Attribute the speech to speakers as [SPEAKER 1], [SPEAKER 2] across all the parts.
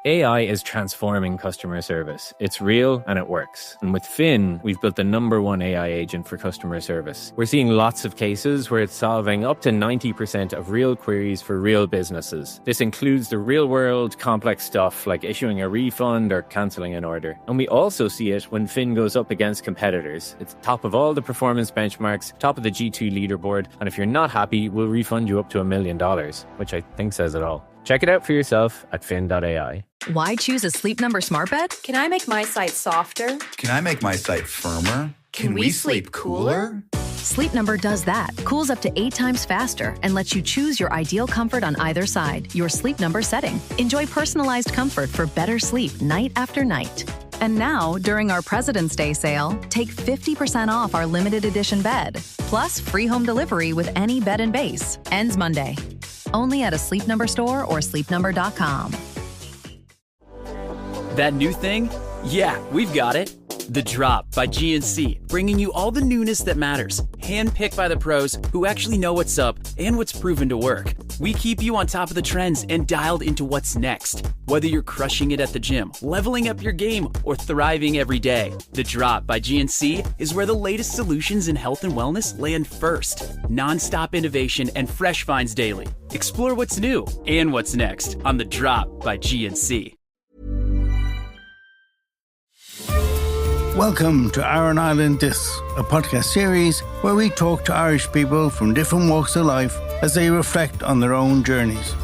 [SPEAKER 1] AI is transforming customer service. It's real and it works. And with Finn, we've built the #1 AI agent for customer service. We're seeing lots of cases where it's solving up to 90% of real queries for real businesses. This includes the real-world complex stuff like issuing a refund or cancelling an order. And we also see it when Finn goes up against competitors. It's top of all the performance benchmarks, top of the G2 leaderboard, and if you're not happy, we'll refund you up to $1 million, which I think says it all. Check it out for yourself at fin.ai.
[SPEAKER 2] Why choose a Sleep Number smart bed?
[SPEAKER 3] Can I make my site softer?
[SPEAKER 4] Can I make my site firmer? Can we sleep cooler?
[SPEAKER 2] Sleep Number does that. Cools up to 8 times faster and lets you choose your ideal comfort on either side. Your Sleep Number setting. Enjoy personalized comfort for better sleep night after night. And now, during our President's Day sale, take 50% off our limited edition bed. Plus, free home delivery with any bed and base. Ends Monday. Only at a Sleep Number store or sleepnumber.com.
[SPEAKER 5] That new thing? Yeah, we've got it. The Drop by GNC, bringing you all the newness that matters. Handpicked by the pros who actually know what's up and what's proven to work. We keep you on top of the trends and dialed into what's next. Whether you're crushing it at the gym, leveling up your game, or thriving every day, The Drop by GNC is where the latest solutions in health and wellness land first. Non-stop innovation and fresh finds daily. Explore what's new and what's next on The Drop by GNC.
[SPEAKER 6] Welcome to Aran Island Discs, a podcast series where we talk to Irish people from different walks of life as they reflect on their own journeys.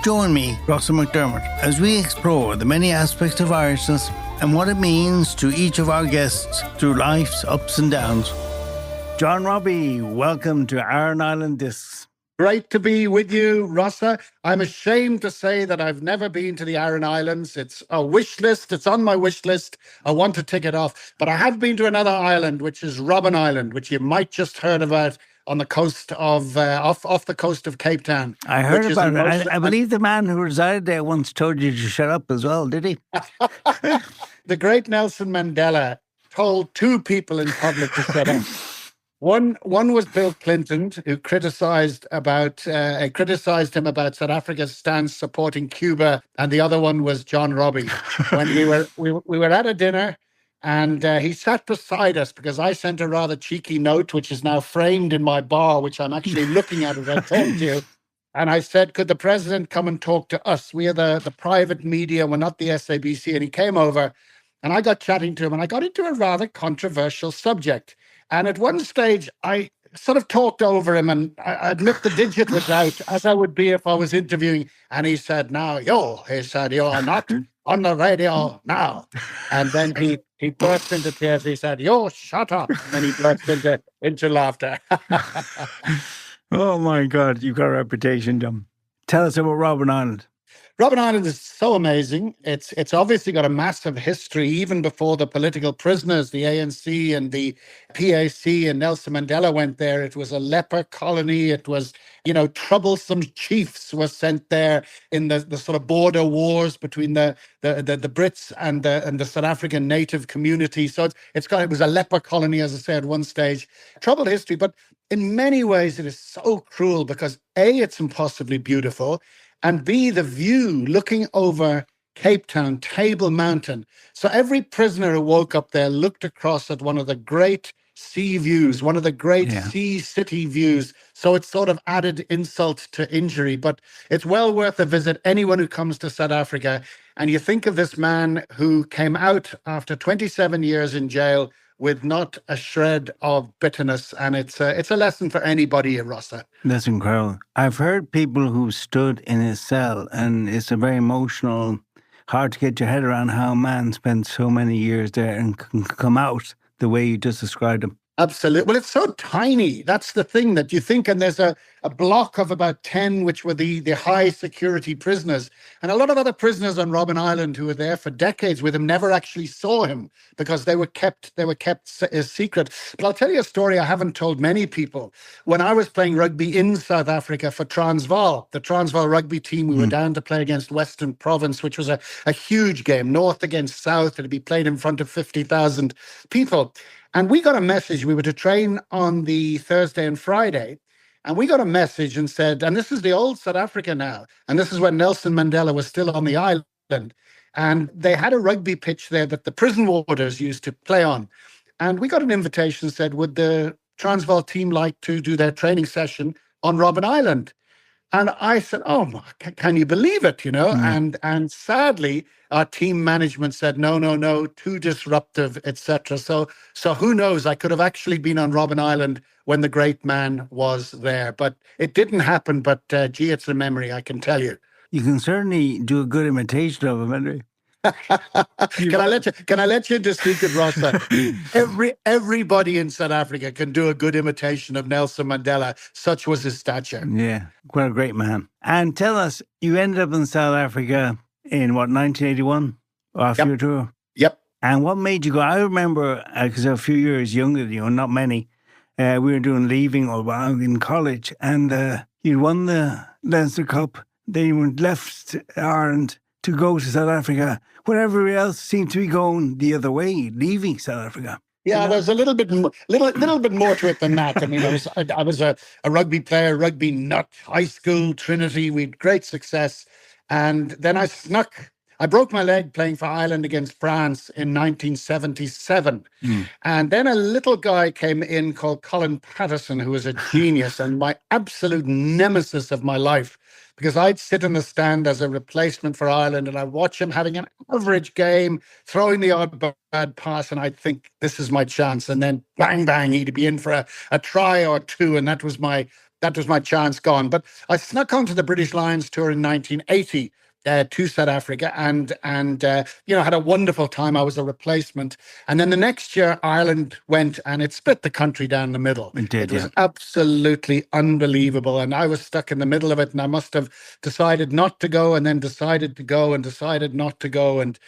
[SPEAKER 6] Join me, Rossa McDermott, as we explore the many aspects of Irishness and what it means to each of our guests through life's ups and downs. John Robbie, welcome to Aran Island Discs.
[SPEAKER 7] Great to be with you, Rossa. I'm ashamed to say that I've never been to the Aran Islands. It's a wish list. It's on my wish list. I want to tick it off. But I have been to another island, which is Robben Island, which you might just heard about on the coast of, off the coast of Cape Town.
[SPEAKER 6] I heard about it. I believe the man who resided there once told you to shut up as well, did he?
[SPEAKER 7] The great Nelson Mandela told 2 people in public to shut up. One was Bill Clinton, who criticized him about South Africa's stance supporting Cuba, and the other one was John Robbie. When we were at a dinner, and he sat beside us because I sent a rather cheeky note, which is now framed in my bar, which I'm actually looking at as I talk to you. And I said, could the president come and talk to us? We are the private media, we're not the SABC. And he came over, and I got chatting to him, and I got into a rather controversial subject. And at one stage, I sort of talked over him, and I admit the digit was out, as I would be if I was interviewing. And he said, you're not on the radio now. And then he burst into tears. He said, shut up. And then he burst into laughter.
[SPEAKER 6] Oh, my God. You've got a reputation, John. Tell us about Robben Island.
[SPEAKER 7] Robben Island is so amazing. It's obviously got a massive history, even before the political prisoners, the ANC and the PAC and Nelson Mandela went there. It was a leper colony. It was, troublesome chiefs were sent there in the sort of border wars between the Brits and the South African native community. So it was a leper colony, as I said, at one stage. Troubled history, but in many ways it is so cruel because A, it's impossibly beautiful, and B, the view looking over Cape Town, Table Mountain. So every prisoner who woke up there looked across at one of the great sea views, one of the great sea city views. So it's sort of added insult to injury, but it's well worth a visit. Anyone who comes to South Africa, and you think of this man who came out after 27 years in jail with not a shred of bitterness. And it's a lesson for anybody at Rossa.
[SPEAKER 6] That's incredible. I've heard people who stood in his cell, and it's a very emotional, hard to get your head around how a man spent so many years there and can come out the way you just described him.
[SPEAKER 7] Absolutely. Well, it's so tiny. That's the thing that you think. And there's a block of about 10, which were the high security prisoners. And a lot of other prisoners on Robben Island who were there for decades with him never actually saw him because they were kept secret. But I'll tell you a story I haven't told many people. When I was playing rugby in South Africa for Transvaal, the Transvaal rugby team, we were down to play against Western Province, which was a huge game, North against South. It'd be played in front of 50,000 people. And we got a message. We were to train on the Thursday and Friday. And we got a message and said, and this is the old South Africa now. And this is when Nelson Mandela was still on the island. Ireland. And they had a rugby pitch there that the prison warders used to play on. And we got an invitation that said, would the Transvaal team like to do their training session on Robben Island? And I said, oh, can you believe it, And sadly, our team management said, no, too disruptive, etc. So who knows? I could have actually been on Robben Island when the great man was there. But it didn't happen. But gee, it's a memory, I can tell you.
[SPEAKER 6] You can certainly do a good imitation of him, Henry.
[SPEAKER 7] Can I let you into secret, Rossa? Everybody in South Africa can do a good imitation of Nelson Mandela. Such was his stature.
[SPEAKER 6] Yeah, what a great man. And tell us, you ended up in South Africa in 1981 after your tour?
[SPEAKER 7] Yep.
[SPEAKER 6] And what made you go? I remember, because I'm a few years younger than you, not many, we were doing leaving or in college, and you won the Leinster Cup. Then you went left Aran to go to South Africa, when everybody else seemed to be going the other way, leaving South Africa.
[SPEAKER 7] Yeah, there's a little bit more to it than that. I mean, I was a rugby player, rugby nut, high school, Trinity. We had great success. And then I broke my leg playing for Ireland against France in 1977. And then a little guy came in called Colin Patterson, who was a genius and my absolute nemesis of my life, because I'd sit in the stand as a replacement for Ireland and I'd watch him having an average game, throwing the odd bad pass, and I'd think, this is my chance. And then bang, bang, he'd be in for a try or two, and that was my chance gone. But I snuck onto the British Lions tour in 1980 to South Africa and had a wonderful time. I was a replacement. And then the next year, Ireland went and it split the country down the middle. It was absolutely unbelievable. And I was stuck in the middle of it. And I must have decided not to go and then decided to go and decided not to go. And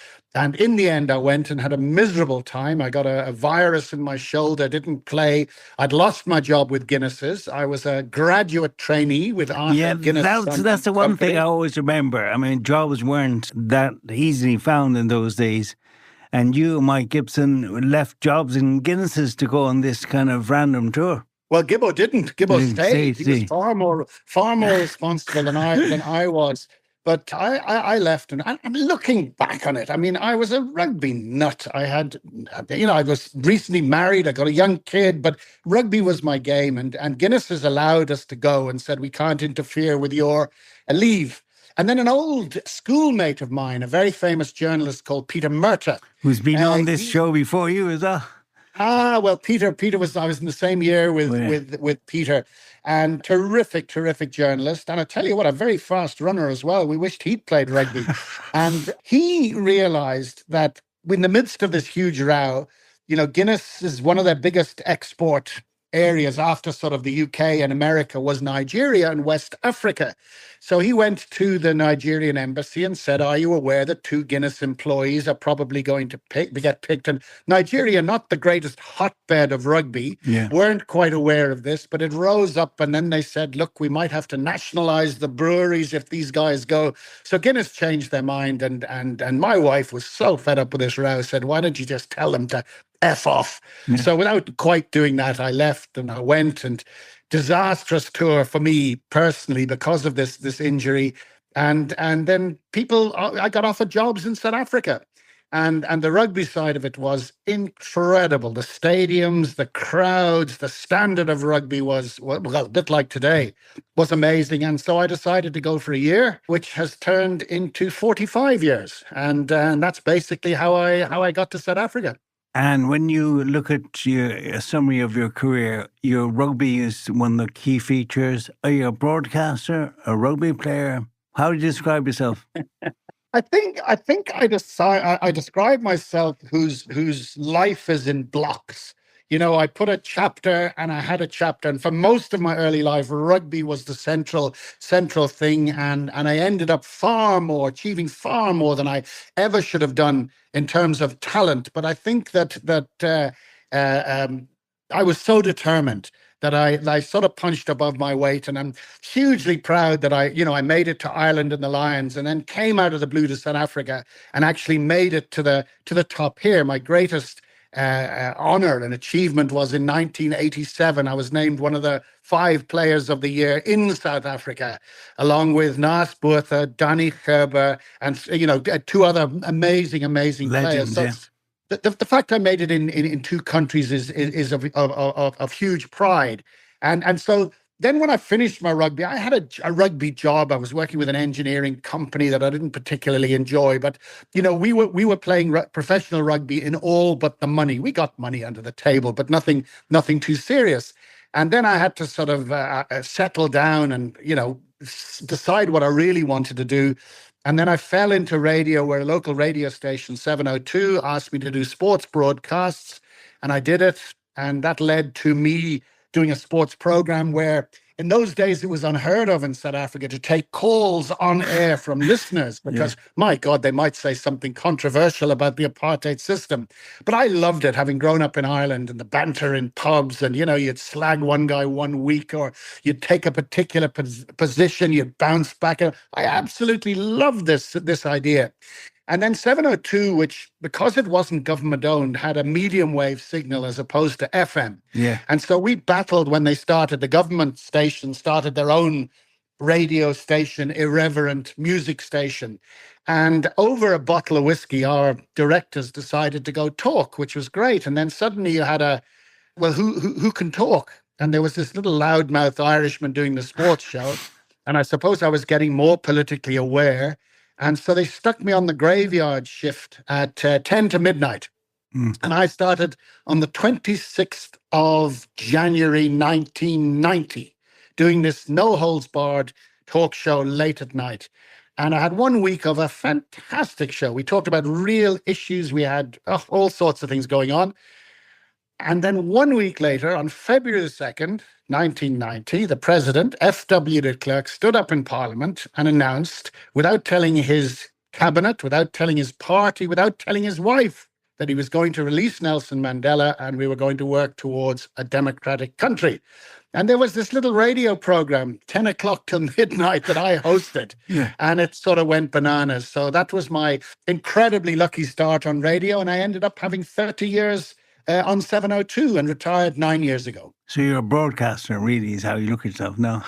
[SPEAKER 7] in the end, I went and had a miserable time. I got a virus in my shoulder, didn't play. I'd lost my job with Guinness's. I was a graduate trainee with Arthur Guinness.
[SPEAKER 6] That's the one thing I always remember. I mean, jobs weren't that easily found in those days. And you, Mike Gibson, left jobs in Guinness's to go on this kind of random tour.
[SPEAKER 7] Well, Gibbo didn't. Gibbo stayed. He was far more responsible than I was. But I left, and I'm looking back on it. I mean, I was a rugby nut. I was recently married. I got a young kid, but rugby was my game. And Guinness has allowed us to go and said, we can't interfere with your leave. And then an old schoolmate of mine, a very famous journalist called Peter Murtagh.
[SPEAKER 6] Who's been on this show before you as well.
[SPEAKER 7] Well, Peter was, I was in the same year with Peter, and terrific journalist. And I tell you what, a very fast runner as well. We wished he'd played rugby. And he realized that in the midst of this huge row, Guinness is one of their biggest export areas after sort of the UK and America was Nigeria and West Africa. So he went to the Nigerian embassy and said, are you aware that 2 Guinness employees are probably going to get picked? And Nigeria, not the greatest hotbed of rugby, weren't quite aware of this, but it rose up. And then they said, look, we might have to nationalize the breweries if these guys go. So Guinness changed their mind. And my wife was so fed up with this row, said, why don't you just tell them to F off? So without quite doing that, I left and I went, and disastrous tour for me personally because of this injury. And then I got offered jobs in South Africa. And the rugby side of it was incredible. The stadiums, the crowds, the standard of rugby was, a bit like today, was amazing. And so I decided to go for a year, which has turned into 45 years. And that's basically how I got to South Africa.
[SPEAKER 6] And when you look at a summary of your career, your rugby is one of the key features. Are you a broadcaster, a rugby player? How do you describe yourself?
[SPEAKER 7] I think I describe myself whose life is in blocks. I put a chapter and I had a chapter. And for most of my early life, rugby was the central thing. And I ended up achieving far more than I ever should have done in terms of talent. But I think that I was so determined that I sort of punched above my weight. And I'm hugely proud that I made it to Ireland and the Lions, and then came out of the blue to South Africa and actually made it to the top here. My greatest honor and achievement was in 1987. I was named one of the 5 players of the year in South Africa, along with Naas Botha, Danny Gerber, and 2 other amazing
[SPEAKER 6] Legends,
[SPEAKER 7] players. So the fact I made it in 2 countries is of huge pride, and so. Then when I finished my rugby, I had a rugby job. I was working with an engineering company that I didn't particularly enjoy. But, we were playing professional rugby in all but the money. We got money under the table, but nothing too serious. And then I had to sort of settle down and, decide what I really wanted to do. And then I fell into radio, where a local radio station, 702, asked me to do sports broadcasts. And I did it. And that led to me doing a sports program where in those days it was unheard of in South Africa to take calls on air from listeners because, my God, they might say something controversial about the apartheid system. But I loved it, having grown up in Ireland, and the banter in pubs, and, you'd slag one guy one week, or you'd take a particular position, you'd bounce back. I absolutely loved this idea. And then 702, which, because it wasn't government owned, had a medium wave signal as opposed to FM.
[SPEAKER 6] Yeah.
[SPEAKER 7] And so we battled when they started. The government station started their own radio station, irreverent music station. And over a bottle of whiskey, our directors decided to go talk, which was great. And then suddenly you had who can talk? And there was this little loudmouth Irishman doing the sports show. And I suppose I was getting more politically aware. And so they stuck me on the graveyard shift at 10 to midnight. And I started on the 26th of January, 1990, doing this no-holds-barred talk show late at night. And I had 1 week of a fantastic show. We talked about real issues. We had all sorts of things going on. And then 1 week later, on February 2nd, 1990, the president, F.W. de Klerk, stood up in Parliament and announced, without telling his cabinet, without telling his party, without telling his wife, that he was going to release Nelson Mandela and we were going to work towards a democratic country. And there was this little radio program, 10 o'clock till midnight, that I hosted. And it sort of went bananas. So that was my incredibly lucky start on radio. And I ended up having 30 years on 702 and retired 9 years ago.
[SPEAKER 6] So you're a broadcaster, really, is how you look at yourself now.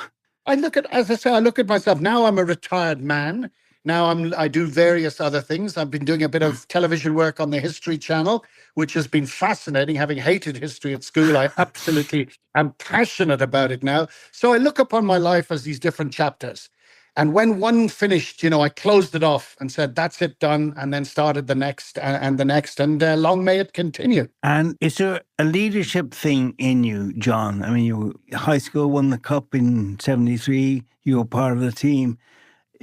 [SPEAKER 7] I look at myself. Now I'm a retired man. Now I do various other things. I've been doing a bit of television work on the History Channel, which has been fascinating. Having hated history at school, I absolutely am passionate about it now. So I look upon my life as these different chapters. And when one finished, I closed it off and said, that's it, done, and then started the next and the next, and long may it continue.
[SPEAKER 6] And is there a leadership thing in you, John? I mean, high school won the cup in 73, you were part of the team.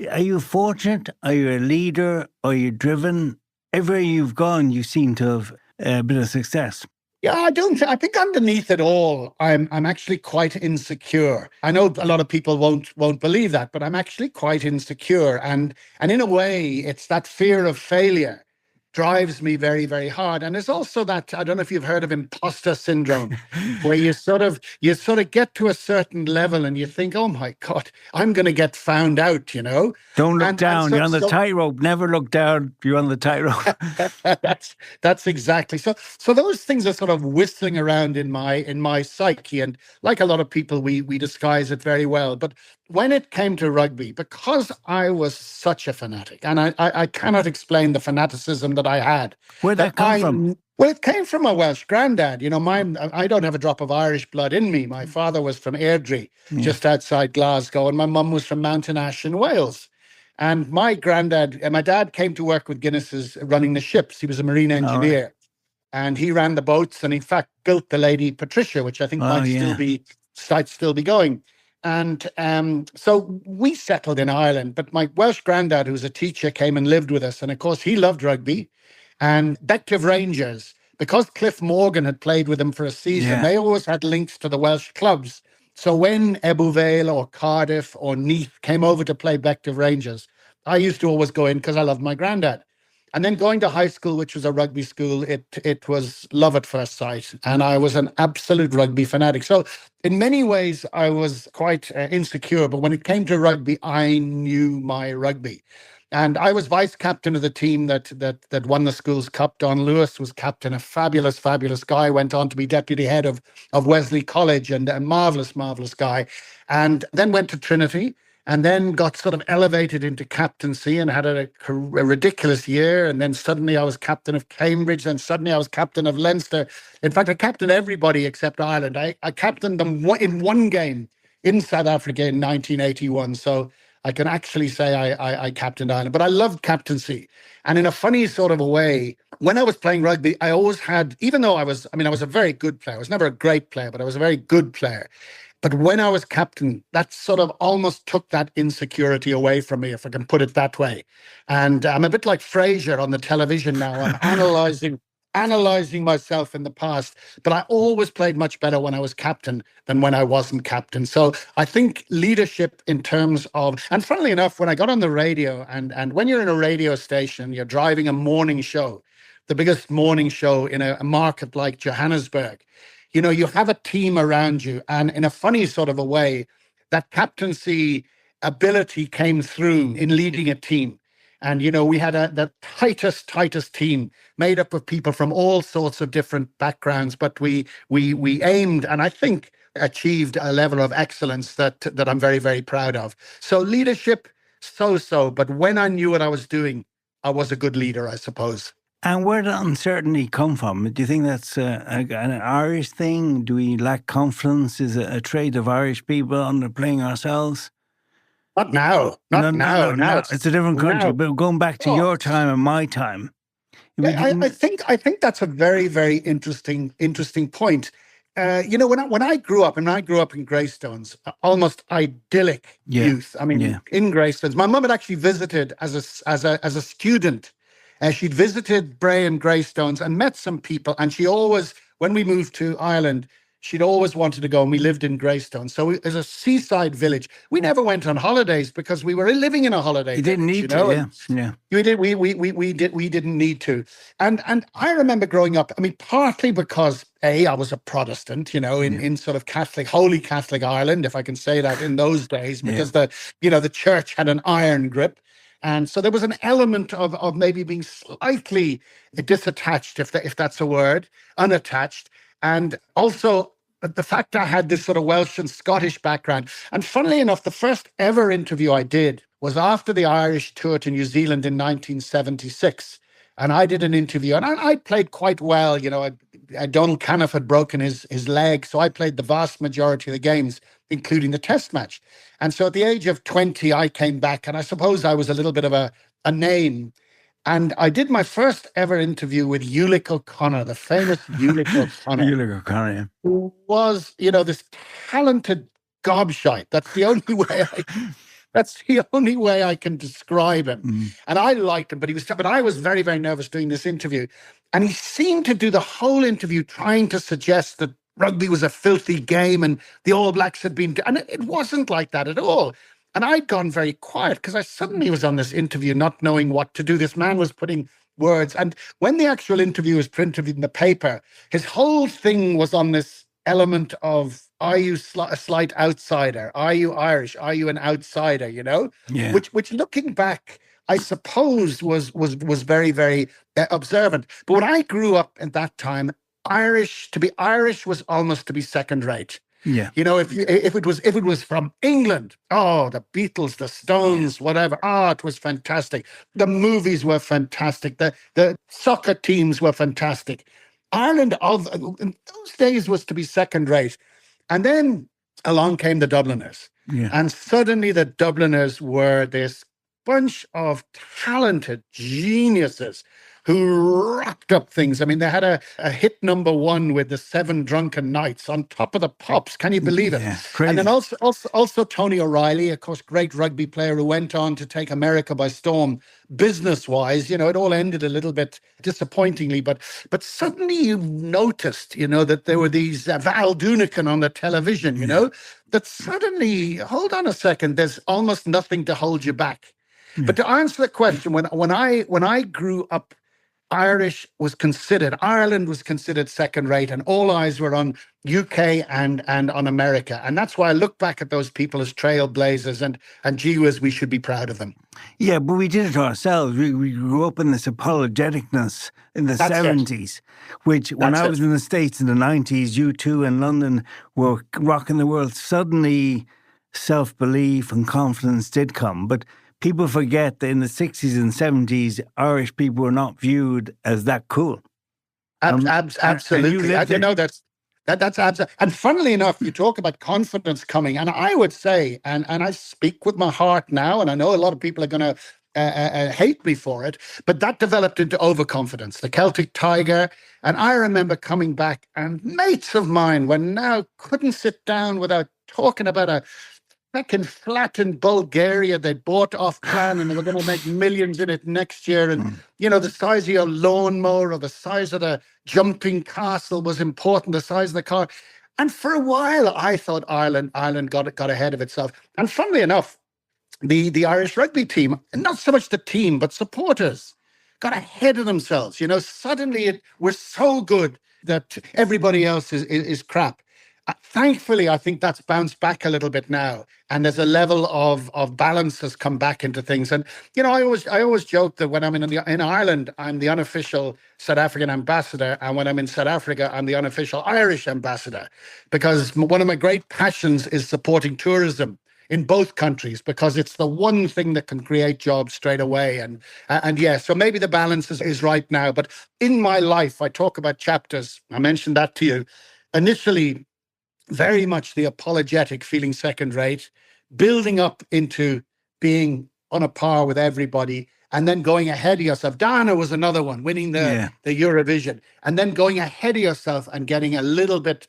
[SPEAKER 6] Are you fortunate? Are you a leader? Are you driven? Everywhere you've gone, you seem to have a bit of success.
[SPEAKER 7] Yeah, I think underneath it all, I'm actually quite insecure. I know a lot of people won't believe that, but I'm actually quite insecure. And in a way, it's that fear of failure drives me very, very hard. And there's also that, I don't know if you've heard of imposter syndrome, where you sort of get to a certain level and you think, oh my God, I'm going to get found out,
[SPEAKER 6] Don't look down. You're on the tightrope. Never look down. You're on the tightrope.
[SPEAKER 7] That's exactly. So those things are sort of whistling around in my psyche. And like a lot of people, we disguise it very well. But when it came to rugby, because I was such a fanatic, and I cannot explain the fanaticism that I had.
[SPEAKER 6] Where'd that come from?
[SPEAKER 7] Well, it came from my Welsh granddad. I don't have a drop of Irish blood in me. My father was from Airdrie, just outside Glasgow, and my mum was from Mountain Ash in Wales. And my dad came to work with Guinness's running the ships. He was a marine engineer. Right. And he ran the boats and, in fact, built the Lady Patricia, which I think might still be going. And so we settled in Ireland, but my Welsh granddad, who was a teacher, came and lived with us. And of course, he loved rugby. And Bective Rangers, because Cliff Morgan had played with them for a season, they always had links to the Welsh clubs. So when Ebbw Vale or Cardiff or Neath came over to play Bective Rangers, I used to always go in because I loved my granddad. And then going to high school, which was a rugby school, it was love at first sight. And I was an absolute rugby fanatic. So in many ways, I was quite insecure. But when it came to rugby, I knew my rugby. And I was vice captain of the team that won the Schools Cup. Don Lewis was captain, a fabulous, fabulous guy, went on to be deputy head of Wesley College, and a marvelous, marvelous guy. And then went to Trinity, and then got sort of elevated into captaincy and had a ridiculous year. And then suddenly I was captain of Cambridge. Then suddenly I was captain of Leinster. In fact, I captained everybody except Ireland. I captained them in one game in South Africa in 1981. So I can actually say I captained Ireland. But I loved captaincy. And in a funny sort of a way, when I was playing rugby, I always had, even though I was a very good player. I was never a great player, but I was a very good player. But when I was captain, that sort of almost took that insecurity away from me, if I can put it that way. And I'm a bit like Frasier on the television now. I'm analyzing myself in the past, but I always played much better when I was captain than when I wasn't captain. So I think leadership in terms of, and funnily enough, when I got on the radio, and when you're in a radio station, you're driving a morning show, the biggest morning show in a market like Johannesburg, you have a team around you. And in a funny sort of a way, that captaincy ability came through in leading a team. And, we had the tightest team made up of people from all sorts of different backgrounds. But we aimed, and I think achieved, a level of excellence that I'm very, very proud of. So leadership, so. But when I knew what I was doing, I was a good leader, I suppose.
[SPEAKER 6] And where did uncertainty come from? Do you think that's an Irish thing? Do we lack confidence? Is it a trait of Irish people underplaying ourselves?
[SPEAKER 7] Not now. Now
[SPEAKER 6] it's a different country. Now. But going back to your time and my time,
[SPEAKER 7] I think that's a very, very interesting point. When I grew up, and I grew up in Greystones, almost idyllic youth. In Greystones, my mum had actually visited as a student. She'd visited Bray and Greystones and met some people. And she always, when we moved to Ireland, she'd always wanted to go, and we lived in Greystones. So it was a seaside village. We never went on holidays because we were living in a holiday village.
[SPEAKER 6] Didn't need to, yeah.
[SPEAKER 7] We didn't need to. And I remember growing up, partly because, I was a Protestant, in sort of Holy Catholic Ireland, if I can say that, in those days, because the church had an iron grip. And so there was an element of maybe being slightly disattached, if that's a word, unattached. And also the fact I had this sort of Welsh and Scottish background. And funnily enough, the first ever interview I did was after the Irish tour to New Zealand in 1976. And I did an interview, and I played quite well. Donald Caniff had broken his leg, so I played the vast majority of the games, including the test match. And so at the age of 20, I came back, and I suppose I was a little bit of a name. And I did my first ever interview with Ulick O'Connor, the famous Ulick O'Connor.
[SPEAKER 6] Ulick O'Connor, yeah.
[SPEAKER 7] Who was, this talented gobshite. That's the only way I can describe him. Mm. And I liked him, but I was very, very nervous doing this interview. And he seemed to do the whole interview trying to suggest that rugby was a filthy game and the All Blacks had been, and it wasn't like that at all. And I'd gone very quiet because I suddenly was on this interview not knowing what to do. This man was putting words. And when the actual interview was printed in the paper, his whole thing was on this element of, are you a slight outsider? Are you Irish? Are you an outsider?
[SPEAKER 6] Yeah.
[SPEAKER 7] Which looking back, I suppose was very, very observant. But when I grew up at that time, to be Irish was almost to be second rate.
[SPEAKER 6] Yeah.
[SPEAKER 7] If it was from England, the Beatles, the Stones, whatever, it was fantastic. The movies were fantastic. The soccer teams were fantastic. Ireland in those days was to be second rate. And then along came the Dubliners.
[SPEAKER 6] Yeah.
[SPEAKER 7] And suddenly the Dubliners were this bunch of talented geniuses who rocked up things. They had a hit number one with the 7 Drunken Nights on top of the pops. Can you believe it?
[SPEAKER 6] Yeah, crazy.
[SPEAKER 7] And then also Tony O'Reilly, of course, great rugby player who went on to take America by storm business-wise. It all ended a little bit disappointingly, but suddenly you noticed, that there were these Val Doonican on the television, that suddenly, hold on a second, there's almost nothing to hold you back. Yeah. But to answer the question, when I grew up, Ireland was considered second rate, and all eyes were on UK and on America. And that's why I look back at those people as trailblazers, and gee whiz, we should be proud of them.
[SPEAKER 6] Yeah, but we did it to ourselves. We grew up in this apologeticness in the 70s, which when I was in the States in the 90s, U2 and London were rocking the world. Suddenly, self-belief and confidence did come. But people forget that in the 60s and 70s, Irish people were not viewed as that cool.
[SPEAKER 7] Absolutely. That's absolutely. And funnily enough, you talk about confidence coming, and I would say, and I speak with my heart now, and I know a lot of people are going to hate me for it, but that developed into overconfidence, the Celtic Tiger. And I remember coming back, and mates of mine were now couldn't sit down without talking about a fucking flat in Bulgaria they'd bought off plan, and they were going to make millions in it next year. And, the size of your lawnmower or the size of the jumping castle was important, the size of the car. And for a while, I thought Ireland got ahead of itself. And funnily enough, the Irish rugby team, not so much the team, but supporters, got ahead of themselves. Suddenly we're so good that everybody else is crap. Thankfully, I think that's bounced back a little bit now, and there's a level of balance has come back into things. And I always joke that when I'm in Ireland, I'm the unofficial South African ambassador, and when I'm in South Africa, I'm the unofficial Irish ambassador, because one of my great passions is supporting tourism in both countries, because it's the one thing that can create jobs straight away. And yeah, so maybe the balance is right now. But in my life, I talk about chapters. I mentioned that to you initially. Very much the apologetic, feeling second rate, building up into being on a par with everybody, and then going ahead of yourself. Dana was another one, winning the Eurovision, and then going ahead of yourself and getting a little bit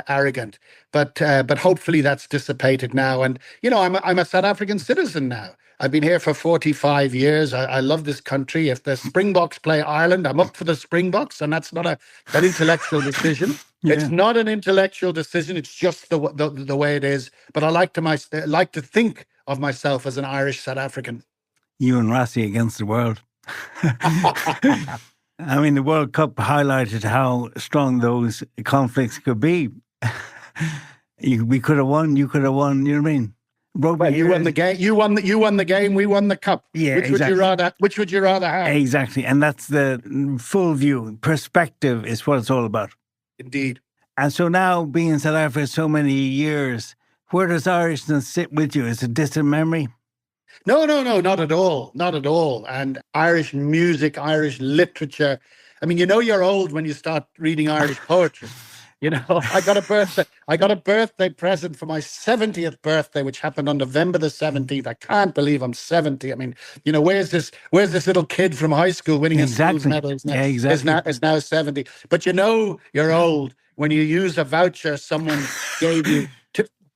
[SPEAKER 7] arrogant. But hopefully that's dissipated now. And I'm a South African citizen now. I've been here for 45 years. I love this country. If the Springboks play Ireland, I'm up for the Springboks, and that's not an intellectual decision. Yeah. It's not an intellectual decision. It's just the way it is. But I like to think of myself as an Irish South African.
[SPEAKER 6] You and Rossi against the world. I mean, the World Cup highlighted how strong those conflicts could be. We could have won. You could have won. You know what I mean?
[SPEAKER 7] Well, you won the game. You won the game. We won the cup.
[SPEAKER 6] Yeah,
[SPEAKER 7] Which would you rather have?
[SPEAKER 6] Exactly, and that's the full view. Perspective is what it's all about.
[SPEAKER 7] Indeed.
[SPEAKER 6] And so now, being in South Africa so many years, where does Irishness sit with you? Is it distant memory?
[SPEAKER 7] No, not at all. Not at all. And Irish music, Irish literature. I mean, you're old when you start reading Irish poetry. I got a birthday present for my 70th birthday, which happened on November the 17th. I can't believe I'm 70. I mean, where's this little kid from high school winning a schools medal? Is now 70. But you're old when you use a voucher someone gave you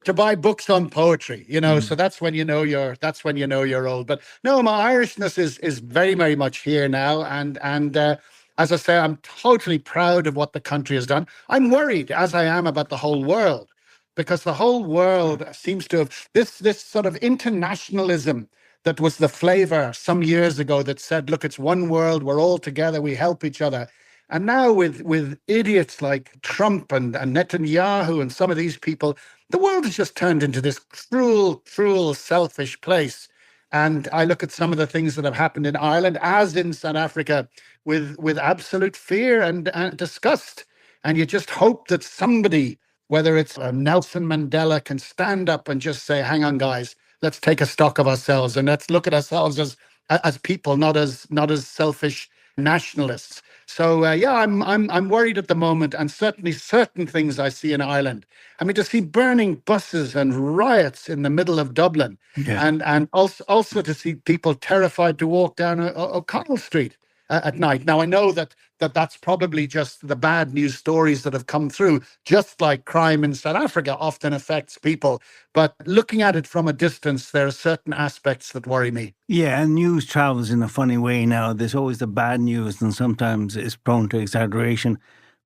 [SPEAKER 7] to buy books on poetry. So that's when you're old. But no, my Irishness is very, very much here now, and as I say, I'm totally proud of what the country has done. I'm worried, as I am, about the whole world, because the whole world seems to have this sort of internationalism that was the flavor some years ago that said, look, it's one world, we're all together, we help each other. And now with idiots like Trump and Netanyahu and some of these people, the world has just turned into this cruel, selfish place. And I look at some of the things that have happened in Ireland, as in South Africa, with absolute fear and disgust. And you just hope that somebody, whether it's Nelson Mandela, can stand up and just say, hang on, guys, let's take a stock of ourselves and let's look at ourselves as people, not as selfish nationalists. So I'm worried at the moment, and certainly certain things I see in Ireland. I mean, to see burning buses and riots in the middle of Dublin, and also to see people terrified to walk down O'Connell Street at night. Now I know that's probably just the bad news stories that have come through, just like crime in South Africa often affects people. But looking at it from a distance, there are certain aspects that worry me.
[SPEAKER 6] Yeah, and news travels in a funny way now. There's always the bad news, and sometimes it's prone to exaggeration,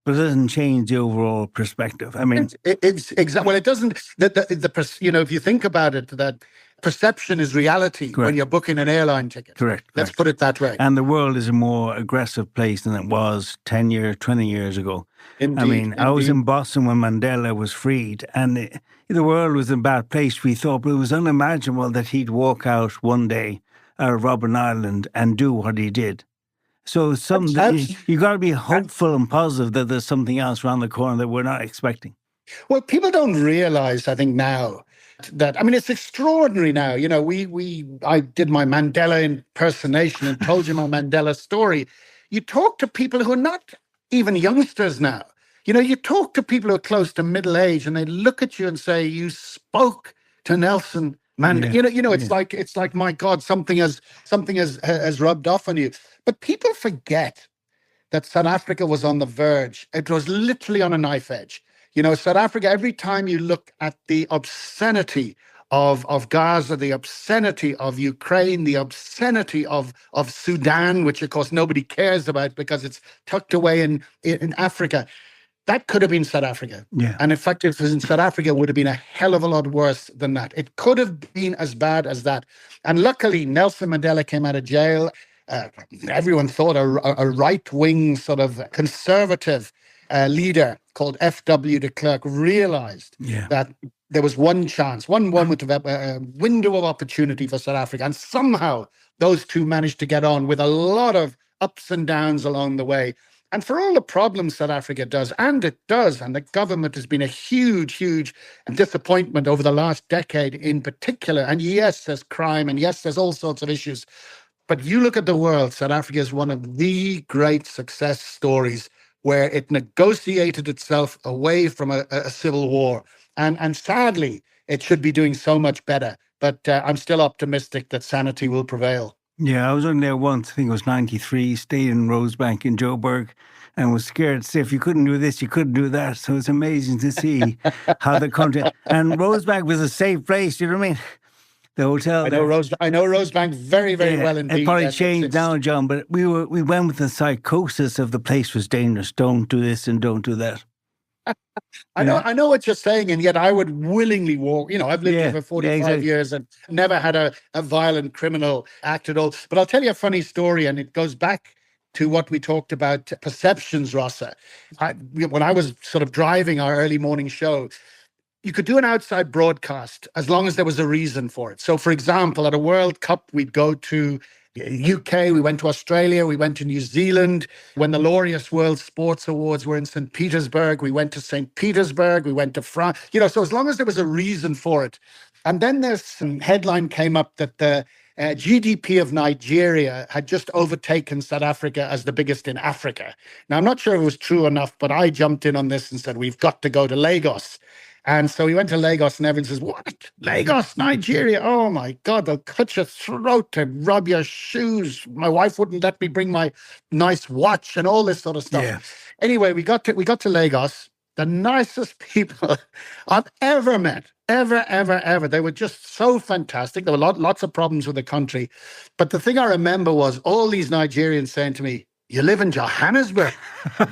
[SPEAKER 6] but it doesn't change the overall perspective. I mean,
[SPEAKER 7] it's exactly. Well, it doesn't. If you think about it, that perception is reality when you're booking an airline ticket.
[SPEAKER 6] Correct.
[SPEAKER 7] Let's put it that way.
[SPEAKER 6] And the world is a more aggressive place than it was 10 years, 20 years ago.
[SPEAKER 7] Indeed,
[SPEAKER 6] I was in Boston when Mandela was freed, and the world was in a bad place, we thought, but it was unimaginable that he'd walk out one day out of Robben Island and do what he did. So you got to be hopeful and positive that there's something else around the corner that we're not expecting.
[SPEAKER 7] Well, people don't realize, I think, now that, it's extraordinary now. I did my Mandela impersonation and told you my Mandela story. You talk to people who are not even youngsters now. You talk to people who are close to middle age and they look at you and say, you spoke to Nelson Mandela. Yeah. It's like, my God, something has rubbed off on you. But people forget that South Africa was on the verge. It was literally on a knife edge. South Africa, every time you look at the obscenity of Gaza, the obscenity of Ukraine, the obscenity of Sudan, which of course nobody cares about because it's tucked away in Africa, that could have been South Africa.
[SPEAKER 6] Yeah.
[SPEAKER 7] And in fact, if it was in South Africa, it would have been a hell of a lot worse than that. It could have been as bad as that. And luckily, Nelson Mandela came out of jail. Everyone thought a right-wing sort of conservative leader called F.W. de Klerk realized that there was one chance, one moment of a window of opportunity for South Africa. And somehow those two managed to get on with a lot of ups and downs along the way. And for all the problems South Africa does, and the government has been a huge, huge disappointment over the last decade in particular. And yes, there's crime, and yes, there's all sorts of issues. But you look at the world, South Africa is one of the great success stories where it negotiated itself away from a civil war. And sadly, it should be doing so much better. But I'm still optimistic that sanity will prevail.
[SPEAKER 6] Yeah, I was only there once, I think it was 93, stayed in Rosebank in Joburg and was scared to say, if you couldn't do this, you couldn't do that. So it's amazing to see how the country... And Rosebank was a safe place, you know what I mean? The hotel.
[SPEAKER 7] I know Rosebank very, very well indeed.
[SPEAKER 6] It probably changed now, John, but we went with the psychosis of the place was dangerous. Don't do this and don't do that.
[SPEAKER 7] I know what you're saying, and yet I would willingly walk. I've lived here for 45 years and never had a violent criminal act at all. But I'll tell you a funny story, and it goes back to what we talked about, perceptions, Rossa. When I was sort of driving our early morning show, you could do an outside broadcast as long as there was a reason for it. So, for example, at a World Cup, we'd go to UK, we went to Australia, we went to New Zealand. When the Laureus World Sports Awards were in St. Petersburg, we went to St. Petersburg, we went to France. So as long as there was a reason for it. And then there's some headline came up that the GDP of Nigeria had just overtaken South Africa as the biggest in Africa. Now, I'm not sure if it was true enough, but I jumped in on this and said, we've got to go to Lagos. And so we went to Lagos and everyone says, what? Lagos, Nigeria? Oh, my God, they'll cut your throat and rub your shoes. My wife wouldn't let me bring my nice watch and all this sort of stuff. Yeah. Anyway, we got to Lagos, the nicest people I've ever met, ever. They were just so fantastic. There were lots of problems with the country. But the thing I remember was all these Nigerians saying to me, you live in Johannesburg.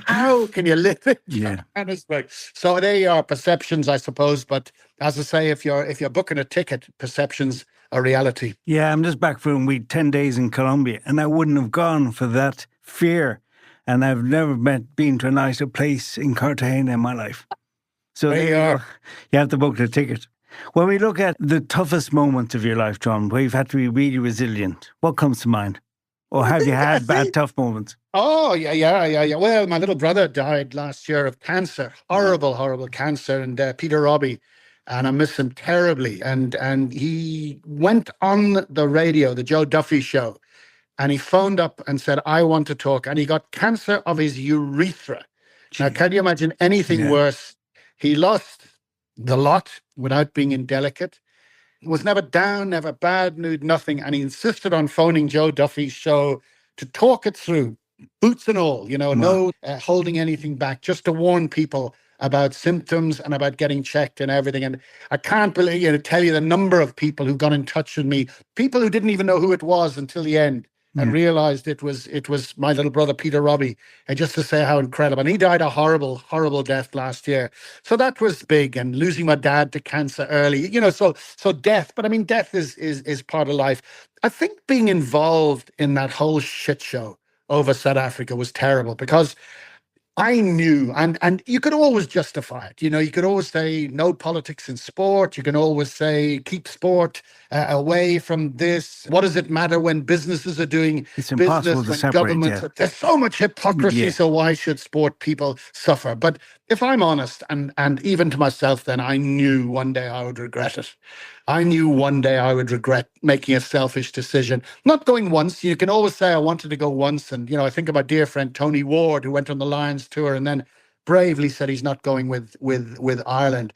[SPEAKER 7] How can you live in Johannesburg? So they are perceptions, I suppose. But as I say, if you're booking a ticket, perceptions are reality.
[SPEAKER 6] Yeah, I'm just back from 10 days in Colombia, and I wouldn't have gone for that fear. And I've never been to a nicer place in Cartagena in my life. So you have to book the ticket. When we look at the toughest moments of your life, John, where you've had to be really resilient, what comes to mind? Or have you had bad, tough moments?
[SPEAKER 7] Oh, yeah. Well, my little brother died last year of cancer, horrible cancer, and Peter Robbie, and I miss him terribly. And he went on the radio, the Joe Duffy show, and he phoned up and said, I want to talk. And he got cancer of his urethra. Gee. Now, can you imagine anything worse? He lost the lot without being indelicate. Was never down, never bad mood, nothing. And he insisted on phoning Joe Duffy's show to talk it through, boots and all, no holding anything back, just to warn people about symptoms and about getting checked and everything. And I can't believe, tell you the number of people who got in touch with me, people who didn't even know who it was until the end. and realized it was my little brother, Peter Robbie, and just to say how incredible. And he died a horrible, horrible death last year. So that was big, and losing my dad to cancer early, so death, but I mean, death is part of life. I think being involved in that whole shit show over South Africa was terrible because I knew, and you could always justify it. You could always say no politics in sport. You can always say keep sport away from this. What does it matter when businesses are doing
[SPEAKER 6] it's impossible
[SPEAKER 7] business,
[SPEAKER 6] to
[SPEAKER 7] when
[SPEAKER 6] separate,
[SPEAKER 7] governments? There's so much hypocrisy, so why should sport people suffer? But if I'm honest, and even to myself then, I knew one day I would regret it. I knew one day I would regret making a selfish decision. Not going once. You can always say I wanted to go once. And, I think of my dear friend Tony Ward, who went on the Lions tour and then bravely said he's not going with Ireland.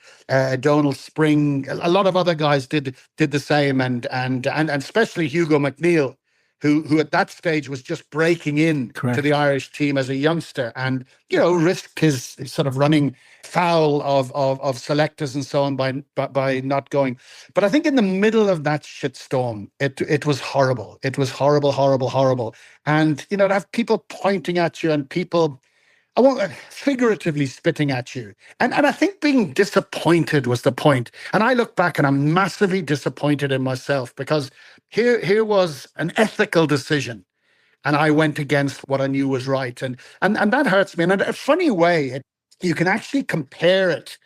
[SPEAKER 7] Donald Spring, a lot of other guys did the same, and especially Hugo McNeil, who at that stage was just breaking in to the Irish team as a youngster, and risked his sort of running foul of selectors and so on by not going. But I think in the middle of that shitstorm, it was horrible. It was horrible, horrible, horrible. And to have people pointing at you and people, I won't figuratively spitting at you. And I think being disappointed was the point. And I look back and I'm massively disappointed in myself because here was an ethical decision. And I went against what I knew was right. And that hurts me. And in a funny way, you can actually compare it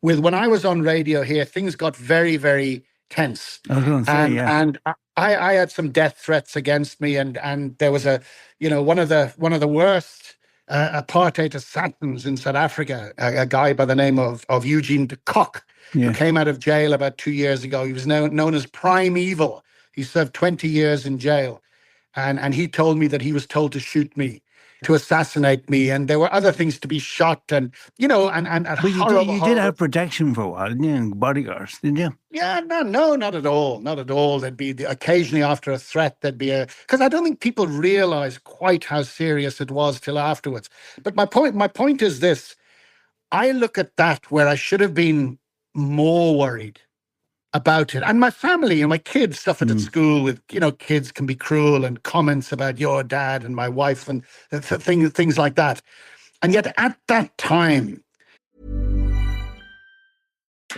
[SPEAKER 7] with when I was on radio here, things got very, very tense.
[SPEAKER 6] I was going to say,
[SPEAKER 7] and I had some death threats against me. And there was one of the worst apartheid assassins in South Africa, a guy by the name of Eugene de Kock, who came out of jail about 2 years ago. He was known as Prime Evil. He served 20 years in jail. And he told me that he was told to shoot me, to assassinate me. And there were other things to be shot and horrible.
[SPEAKER 6] You did have protection for a while, didn't you? And bodyguards, didn't you?
[SPEAKER 7] Yeah, no, not at all. Not at all. There'd be occasionally after a threat, because I don't think people realize quite how serious it was till afterwards. But my point is this. I look at that where I should have been more worried about it. And my family and my kids suffered at school with, kids can be cruel and comments about your dad and my wife and things like that. And yet at that time.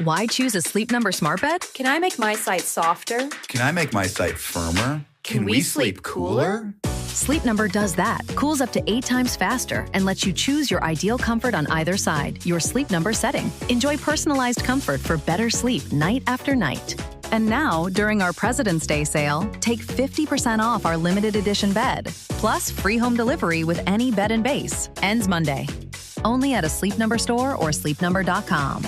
[SPEAKER 2] Why choose a Sleep Number smart bed?
[SPEAKER 3] Can I make my site softer?
[SPEAKER 4] Can I make my site firmer? Can we sleep cooler?
[SPEAKER 2] Sleep Number does that. Cools up to 8 times faster and lets you choose your ideal comfort on either side, your Sleep Number setting. Enjoy personalized comfort for better sleep night after night. And now, during our President's Day sale, take 50% off our limited edition bed, plus free home delivery with any bed and base. Ends Monday. Only at a Sleep Number store or sleepnumber.com.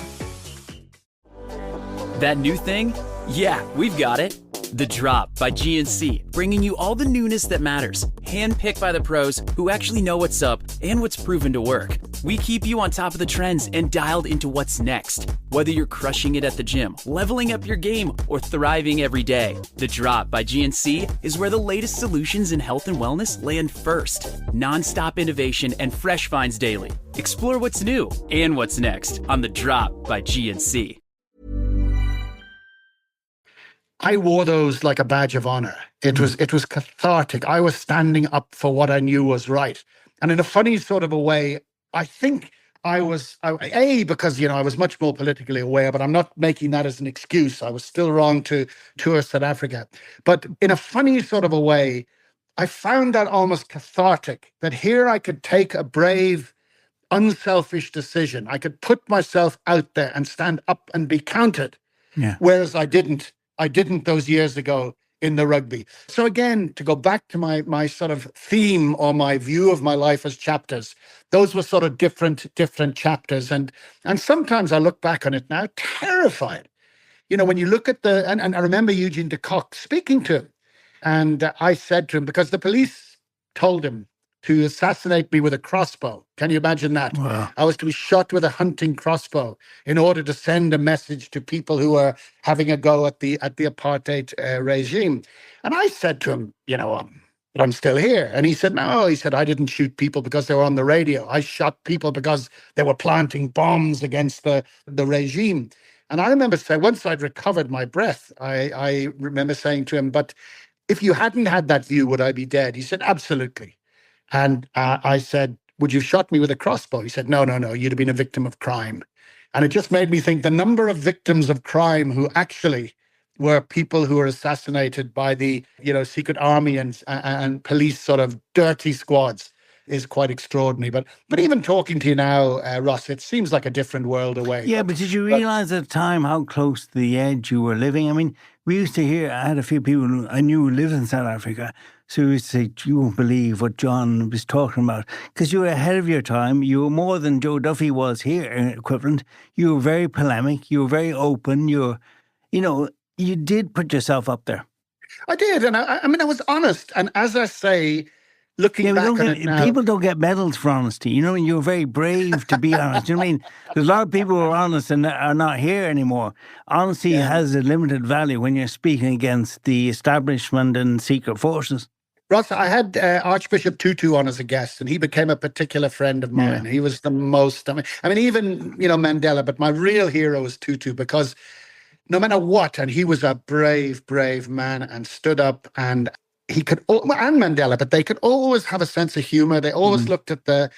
[SPEAKER 5] That new thing? Yeah, we've got it. The Drop by GNC, bringing you all the newness that matters, handpicked by the pros who actually know what's up and what's proven to work. We keep you on top of the trends and dialed into what's next. Whether you're crushing it at the gym, leveling up your game, or thriving every day, The Drop by GNC is where the latest solutions in health and wellness land first. Non-stop innovation and fresh finds daily. Explore what's new and what's next on The Drop by GNC.
[SPEAKER 7] I wore those like a badge of honor. It was cathartic. I was standing up for what I knew was right. And in a funny sort of a way, I think I was, because, I was much more politically aware, but I'm not making that as an excuse. I was still wrong to tour South Africa. But in a funny sort of a way, I found that almost cathartic, that here I could take a brave, unselfish decision. I could put myself out there and stand up and be counted.
[SPEAKER 6] Yeah.
[SPEAKER 7] Whereas I didn't those years ago in the rugby. So again, to go back to my sort of theme or my view of my life as chapters, those were sort of different chapters. And sometimes I look back on it now, terrified. When you look at and I remember Eugene de Kock speaking to him. And I said to him, because the police told him to assassinate me with a crossbow. Can you imagine that?
[SPEAKER 6] Wow.
[SPEAKER 7] I was to be shot with a hunting crossbow in order to send a message to people who are having a go at the apartheid regime. And I said to him, but I'm still here. And he said, no, I didn't shoot people because they were on the radio. I shot people because they were planting bombs against the regime. And I remember saying, once I'd recovered my breath, I remember saying to him, but if you hadn't had that view, would I be dead? He said, absolutely. And I said, would you have shot me with a crossbow? He said, no, you'd have been a victim of crime. And it just made me think the number of victims of crime who actually were people who were assassinated by the, secret army and police sort of dirty squads is quite extraordinary. But even talking to you now, Ross, it seems like a different world away.
[SPEAKER 6] Yeah, but did you realise at the time how close to the edge you were living? I mean, we used to hear, I had a few people who I knew who lived in South Africa, so we used to say, you won't believe what John was talking about. Because you were ahead of your time. You were more than Joe Duffy was here, equivalent. You were very polemic. You were very open. You did put yourself up there.
[SPEAKER 7] I did. And I mean, I was honest. And as I say, looking back on it now,
[SPEAKER 6] people don't get medals for honesty. You were very brave to be honest. You know what I mean? There's a lot of people who are honest and are not here anymore. Honesty has a limited value when you're speaking against the establishment and secret forces.
[SPEAKER 7] Ross, I had Archbishop Tutu on as a guest, and he became a particular friend of mine. Yeah. He was the most, I mean, even, Mandela, but my real hero was Tutu, because no matter what, and he was a brave, brave man and stood up, and he could, and Mandela, but they could always have a sense of humor. They always looked at the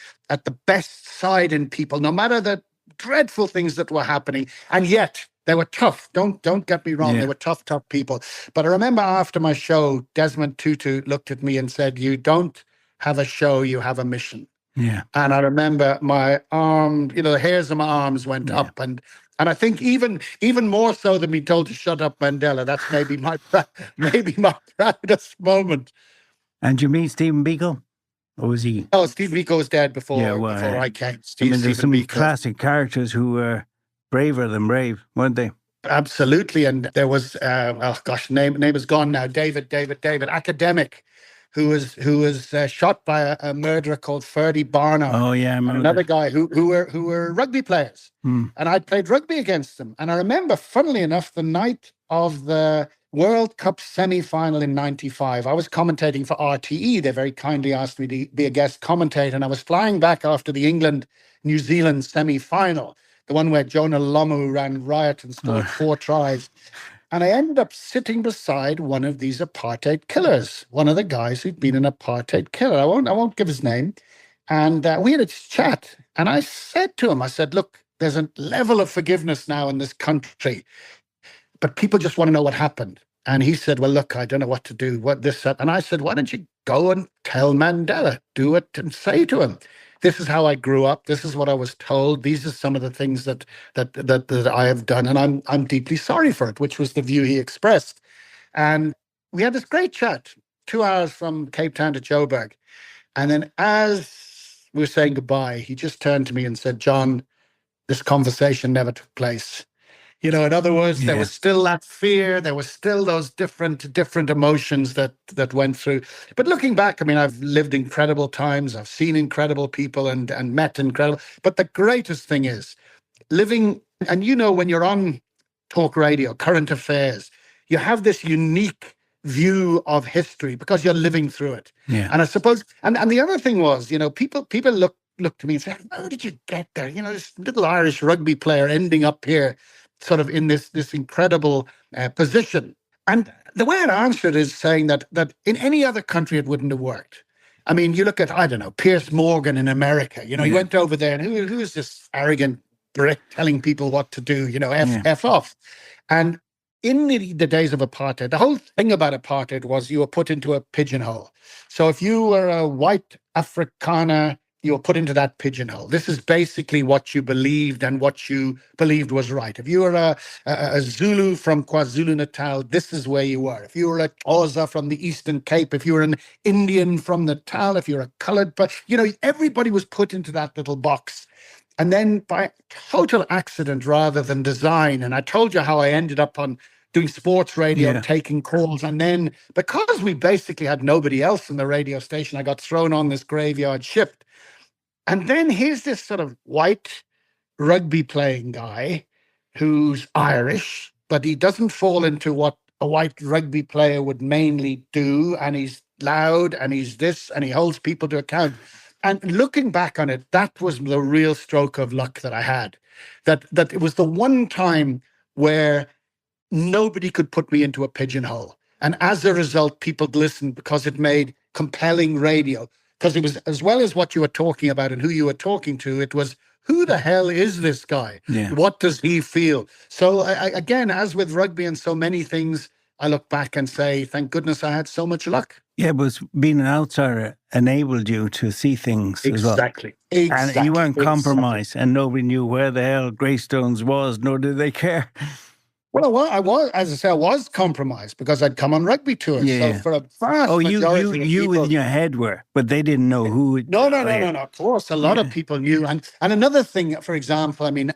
[SPEAKER 7] best side in people, no matter the dreadful things that were happening. And yet they were tough. Don't get me wrong. Yeah. They were tough people. But I remember after my show, Desmond Tutu looked at me and said, you don't have a show, you have a mission.
[SPEAKER 6] Yeah.
[SPEAKER 7] And I remember my arm, the hairs of my arms went up, and I think even more so than being told to shut up Mandela, that's maybe my proudest moment.
[SPEAKER 6] And you meet Stephen Biko? Or was he?
[SPEAKER 7] Oh, Steve Biko was dead before I came.
[SPEAKER 6] There's some classic characters who were braver than brave, weren't they?
[SPEAKER 7] Absolutely. And there was, name is gone now, David, academic, who was shot by a murderer called Ferdy Barnard.
[SPEAKER 6] Oh, yeah. I remember
[SPEAKER 7] another guy who were rugby players. And I played rugby against them. And I remember, funnily enough, the night of the World Cup semi-final in 95, I was commentating for RTE. They very kindly asked me to be a guest commentator. And I was flying back after the England-New Zealand semi-final, the one where Jonah Lomu ran riot and scored 4 tries. And I ended up sitting beside one of these apartheid killers, one of the guys who'd been an apartheid killer. I won't give his name. And we had a chat. And I said to him, look, there's a level of forgiveness now in this country, but people just want to know what happened. And he said, well, look, I don't know what to do, And I said, why don't you go and tell Mandela, do it and say to him, this is how I grew up. This is what I was told. These are some of the things that I have done, and I'm deeply sorry for it, which was the view he expressed. And we had this great chat, 2 hours from Cape Town to Joburg. And then as we were saying goodbye, he just turned to me and said, John, this conversation never took place. In other words, there was still that fear. There was still those different emotions that went through. But looking back, I mean, I've lived incredible times. I've seen incredible people and met incredible. But the greatest thing is living, and when you're on talk radio, current affairs, you have this unique view of history because you're living through it.
[SPEAKER 6] Yeah.
[SPEAKER 7] And I suppose, and the other thing was, people look to me and say, how did you get there? This little Irish rugby player ending up here sort of in this incredible position. And the way I'd answer it is saying that in any other country, it wouldn't have worked. I mean, you look at, I don't know, Piers Morgan in America, he went over there and who is this arrogant brick telling people what to do, F off. And in the days of apartheid, the whole thing about apartheid was you were put into a pigeonhole. So if you were a white Afrikaner, you were put into that pigeonhole. This is basically what you believed and what you believed was right. If you were a Zulu from KwaZulu-Natal, this is where you were. If you were a Xhosa from the Eastern Cape, if you were an Indian from Natal, if you're a colored, but everybody was put into that little box. And then by total accident rather than design, and I told you how I ended up on doing sports radio, taking calls. And then because we basically had nobody else in the radio station, I got thrown on this graveyard shift. And then here's this sort of white rugby playing guy who's Irish, but he doesn't fall into what a white rugby player would mainly do. And he's loud and he's this and he holds people to account. And looking back on it, that was the real stroke of luck that I had. That it was the one time where nobody could put me into a pigeonhole. And as a result, people listened because it made compelling radio. Because it was, as well as what you were talking about and who you were talking to, it was, who the hell is this guy?
[SPEAKER 6] Yeah.
[SPEAKER 7] What does he feel? So again, as with rugby and so many things, I look back and say, thank goodness I had so much luck.
[SPEAKER 6] Yeah, but being an outsider enabled you to see things as well.
[SPEAKER 7] Exactly.
[SPEAKER 6] And you weren't compromised, and nobody knew where the hell Greystones was, nor did they care.
[SPEAKER 7] Well, I was, as I say, I was compromised because I'd come on rugby tours.
[SPEAKER 6] Yeah.
[SPEAKER 7] So for a vast majority of people,
[SPEAKER 6] in your head were, but they didn't know who.
[SPEAKER 7] No. Of course, a lot of people knew. And another thing, for example, I mean,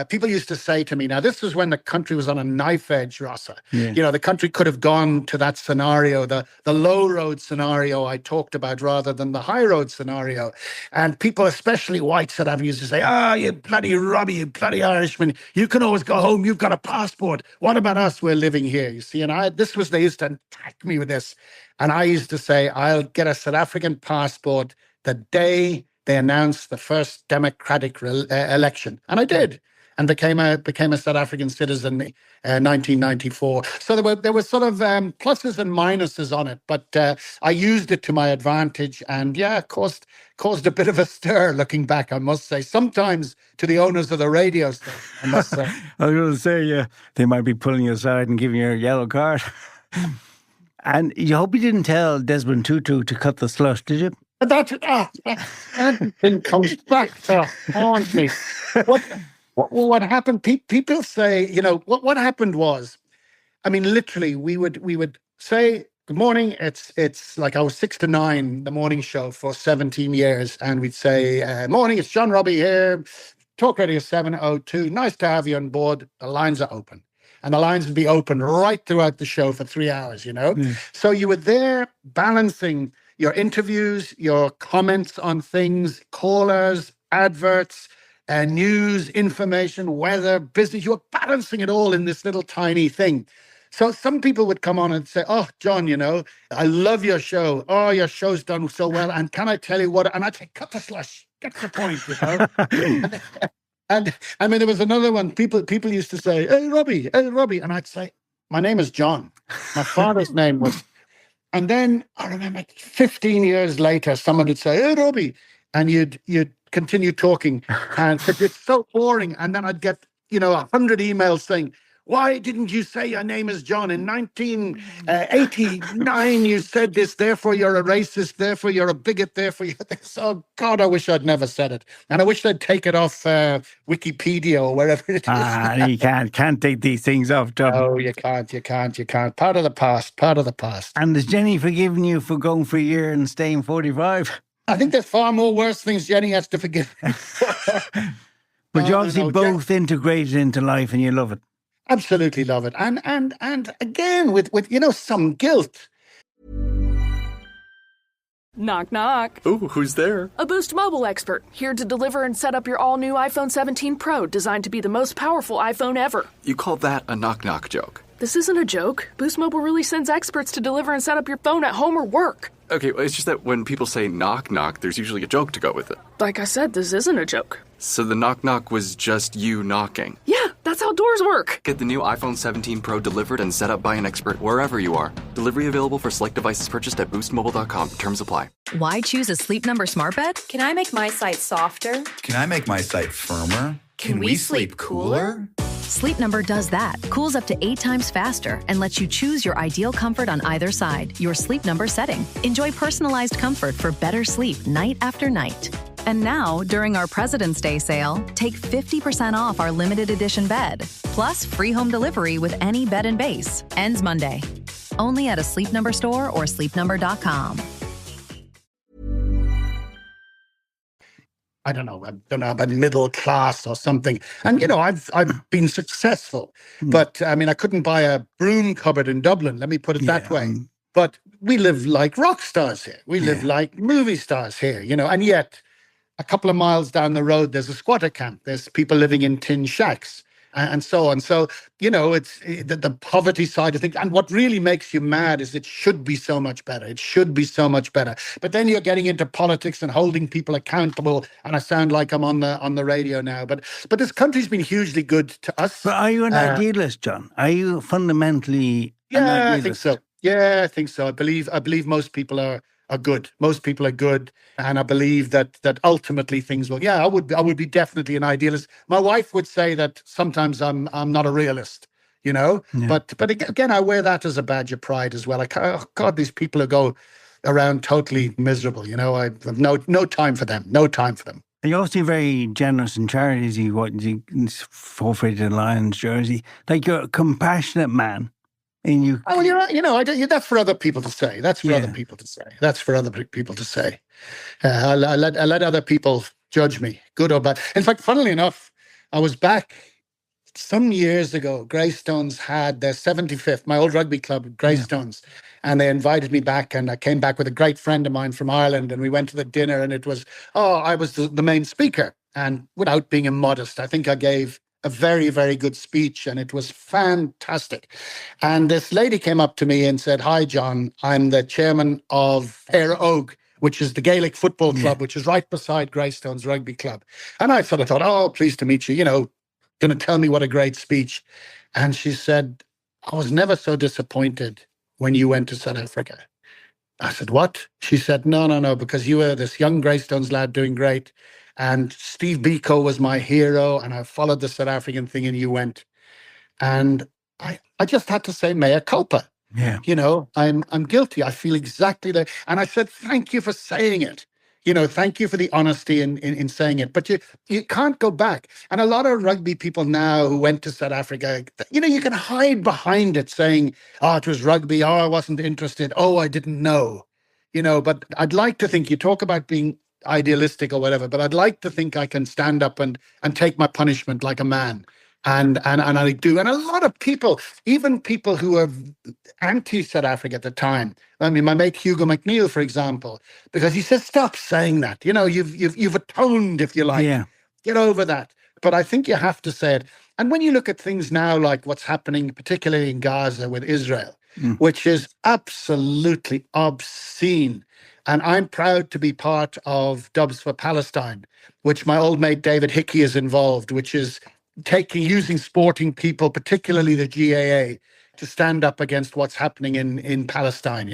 [SPEAKER 7] people used to say to me, now this was when the country was on a knife edge, Rossa.
[SPEAKER 6] Yeah.
[SPEAKER 7] You know, the country could have gone to that scenario, the low road scenario I talked about rather than the high road scenario. And people, especially white South Africans, used to say, you bloody Robbie, you bloody Irishman, you can always go home, you've got a passport. What about us? We're living here, you see. And they used to attack me with this. And I used to say, I'll get a South African passport the day they announced the first democratic election. And I did, and became a South African citizen in 1994. So there were sort of pluses and minuses on it, but I used it to my advantage. And yeah, caused a bit of a stir looking back, I must say. Sometimes to the owners of the radio station, I must say.
[SPEAKER 6] I was going to say, yeah, they might be pulling you aside and giving you a yellow card. And you hope you didn't tell Desmond Tutu to cut the slush, did you?
[SPEAKER 7] That thing comes back to haunt me. What happened? People say, you know, what happened was, I mean, literally, we would say, good morning. It's like I was 6 to 9, the morning show for 17 years. And we'd say, morning, it's John Robbie here. Talk Radio 702. Nice to have you on board. The lines are open. And the lines would be open right throughout the show for 3 hours, you know? Mm. So you were there balancing your interviews, your comments on things, callers, adverts, news, information, weather, business. You were balancing it all in this little tiny thing. So some people would come on and say, oh, John, you know, I love your show. Oh, your show's done so well. And can I tell you what? And I'd say, cut the slush. Get the point, you know? And I mean, there was another one. People used to say, hey, Robbie. And I'd say, my name is John. My father's name was. And then I remember 15 years later, someone would say, hey, Robbie. And you'd continue talking. And it's so boring. And then I'd get, 100 emails saying, why didn't you say your name is John? In 1989, you said this, therefore you're a racist, therefore you're a bigot, therefore you're this. Oh, God, I wish I'd never said it. And I wish they'd take it off Wikipedia or wherever it is.
[SPEAKER 6] You can't take these things off, John.
[SPEAKER 7] Oh, you can't. Part of the past.
[SPEAKER 6] And has Jenny forgiven you for going for a year and staying 45?
[SPEAKER 7] I think there's far more worse things Jenny has to forgive me for.
[SPEAKER 6] But you obviously both integrated into life and you love it.
[SPEAKER 7] Absolutely love it. And again, with some guilt.
[SPEAKER 8] Knock, knock.
[SPEAKER 9] Ooh, who's there?
[SPEAKER 8] A Boost Mobile expert, here to deliver and set up your all-new iPhone 17 Pro, designed to be the most powerful iPhone ever.
[SPEAKER 9] You call that a knock-knock joke?
[SPEAKER 8] This isn't a joke. Boost Mobile really sends experts to deliver and set up your phone at home or work.
[SPEAKER 9] Okay, well, it's just that when people say knock-knock, there's usually a joke to go with it.
[SPEAKER 8] Like I said, this isn't a joke.
[SPEAKER 9] So the knock-knock was just you knocking?
[SPEAKER 8] Yeah, that's how doors work.
[SPEAKER 9] Get the new iPhone 17 Pro delivered and set up by an expert wherever you are. Delivery available for select devices purchased at boostmobile.com. Terms apply.
[SPEAKER 2] Why choose a Sleep Number smart bed?
[SPEAKER 3] Can I make my site softer?
[SPEAKER 4] Can I make my site firmer? Can we sleep cooler?
[SPEAKER 2] Sleep Number does that. Cools up to 8 times faster and lets you choose your ideal comfort on either side, your Sleep Number setting. Enjoy personalized comfort for better sleep night after night. And now, during our President's Day sale, take 50% off our limited edition bed, plus free home delivery with any bed and base. Ends Monday. Only at a Sleep Number store or sleepnumber.com.
[SPEAKER 7] I don't know about middle class or something. And, I've been successful. But, I mean, I couldn't buy a broom cupboard in Dublin, let me put it that way. But we live like rock stars here. We live like movie stars here, and yet a couple of miles down the road, there's a squatter camp. There's people living in tin shacks and so on. So, it's the poverty side of things. And what really makes you mad is it should be so much better. It should be so much better. But then you're getting into politics and holding people accountable. And I sound like I'm on the radio now. But this country's been hugely good to us.
[SPEAKER 6] But are you an idealist, John? Are you fundamentally an idealist?
[SPEAKER 7] I think so. Yeah, I think so. I believe most people are good. Most people are good, and I believe that ultimately things will. Yeah, I would be definitely an idealist. My wife would say that sometimes I'm not a realist,
[SPEAKER 6] Yeah.
[SPEAKER 7] But again, I wear that as a badge of pride as well. Oh God, these people who go around totally miserable. I have no time for them. No time for them.
[SPEAKER 6] And you're obviously very generous in charities. You forfeited Lions jersey. Like, you're a compassionate man. And you,
[SPEAKER 7] Oh, well, that's for other people to say. That's for other
[SPEAKER 6] yeah,
[SPEAKER 7] people to say. That's for other people to say. I let other people judge me, good or bad. In fact, funnily enough, I was back some years ago. Greystones had their 75th, my old rugby club, Greystones, and they invited me back. And I came back with a great friend of mine from Ireland, and we went to the dinner. And I was the main speaker. And without being immodest, I think I gave a very, very good speech, and it was fantastic. And this lady came up to me and said, "Hi, John, I'm the chairman of Éire Óg, which is the Gaelic football club, which is right beside Greystones Rugby Club." And I sort of thought, "Oh, pleased to meet you, going to tell me what a great speech." And she said, "I was never so disappointed when you went to South Africa." I said, "What?" She said, No, because you were this young Greystones lad doing great. And Steve Biko was my hero. And I followed the South African thing, and you went. And I just had to say, mea culpa.
[SPEAKER 6] yeah.
[SPEAKER 7] I'm guilty. I feel exactly that. And I said, "Thank you for saying it. Thank you for the honesty in saying it." But you can't go back. And a lot of rugby people now who went to South Africa, you can hide behind it saying, "Oh, it was rugby. Oh, I wasn't interested. Oh, I didn't know." But I'd like to think, you talk about being idealistic or whatever, but I'd like to think I can stand up and take my punishment like a man. And I do. And a lot of people, even people who are anti-South Africa at the time. I mean, my mate Hugo McNeil, for example, because he says, "Stop saying that. You've atoned, if you like.
[SPEAKER 6] Yeah.
[SPEAKER 7] Get over that." But I think you have to say it. And when you look at things now, like what's happening, particularly in Gaza with Israel, which is absolutely obscene. And I'm proud to be part of Dubs for Palestine, which my old mate David Hickey is involved, which is using sporting people, particularly the GAA, to stand up against what's happening in Palestine,